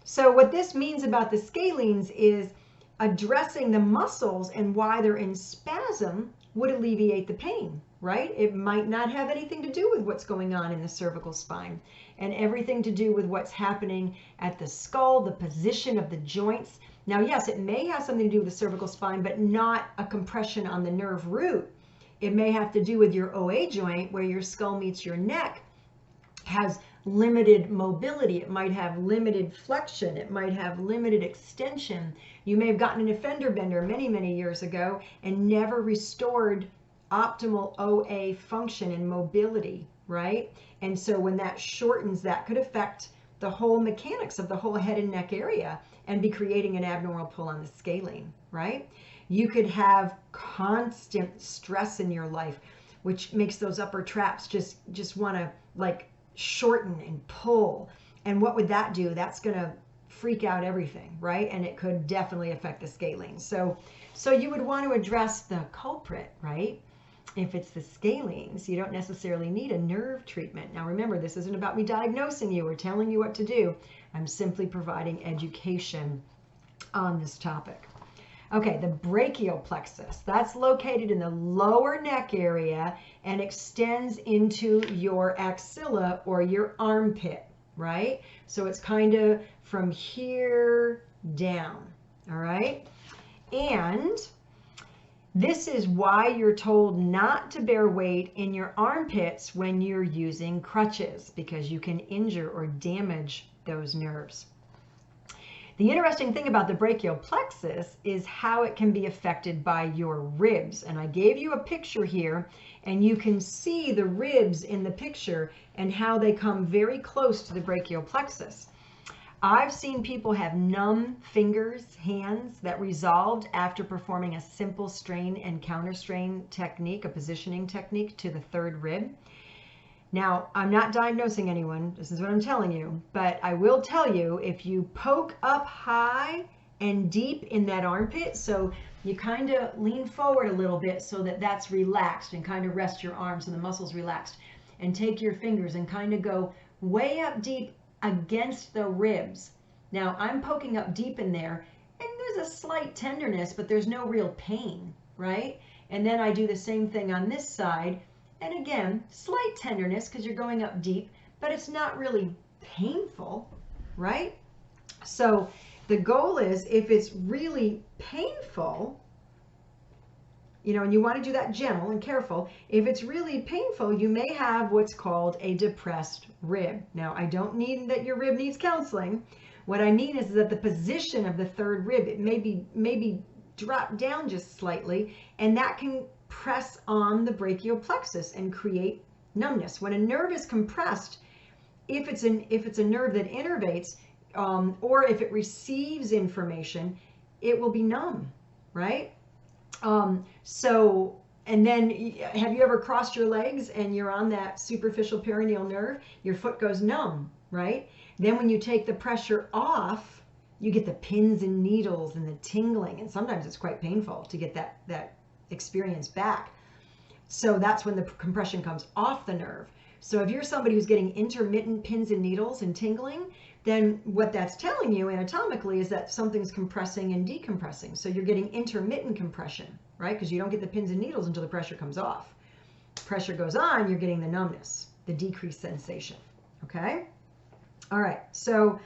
So what this means about the scalenes is addressing the muscles and why they're in spasm would alleviate the pain, right? It might not have anything to do with what's going on in the cervical spine and everything to do with what's happening at the skull, the position of the joints. Now, yes, it may have something to do with the cervical spine, but not a compression on the nerve root. It may have to do with your OA joint where your skull meets your neck has limited mobility. It might have limited flexion. It might have limited extension. You may have gotten an fender bender many, many years ago and never restored optimal OA function and mobility, right? And so when that shortens, that could affect the whole mechanics of the whole head and neck area and be creating an abnormal pull on the scalene, right? You could have constant stress in your life, which makes those upper traps just want to like shorten and pull. And what would that do? That's going to freak out everything, right? And it could definitely affect the scalene. So you would want to address the culprit, right? If it's the scalenes, you don't necessarily need a nerve treatment. Now remember, this isn't about me diagnosing you or telling you what to do. I'm simply providing education on this topic. Okay, the brachial plexus, that's located in the lower neck area and extends into your axilla or your armpit, right? So it's kind of from here down, all right? And this is why you're told not to bear weight in your armpits when you're using crutches, because you can injure or damage those nerves. The interesting thing about the brachial plexus is how it can be affected by your ribs. And I gave you a picture here, and you can see the ribs in the picture and how they come very close to the brachial plexus. I've seen people have numb fingers, hands that resolved after performing a simple strain and counter strain technique, a positioning technique to the third rib. Now, I'm not diagnosing anyone, this is what I'm telling you, but I will tell you, if you poke up high and deep in that armpit, so you kind of lean forward a little bit so that that's relaxed and kind of rest your arms and the muscles relaxed, and take your fingers and kind of go way up deep against the ribs. Now, I'm poking up deep in there, and there's a slight tenderness, but there's no real pain, right? And then I do the same thing on this side. And again, slight tenderness because you're going up deep, but it's not really painful, right? So the goal is, if it's really painful, and you want to do that gentle and careful, if it's really painful, you may have what's called a depressed rib. Now, I don't mean that your rib needs counseling. What I mean is that the position of the third rib, it may be dropped down just slightly, and that can press on the brachial plexus and create numbness. When a nerve is compressed, if it's a nerve that innervates, or if it receives information, it will be numb, right? And then have you ever crossed your legs and you're on that superficial peroneal nerve? Your foot goes numb, right? Then when you take the pressure off, you get the pins and needles and the tingling, and sometimes it's quite painful to get that experience back. So that's when the compression comes off the nerve. So if you're somebody who's getting intermittent pins and needles and tingling, then what that's telling you anatomically is that something's compressing and decompressing. So you're getting intermittent compression, right? Because you don't get the pins and needles until the pressure comes off. Pressure goes on, you're getting the numbness, the decreased sensation, okay? All right, so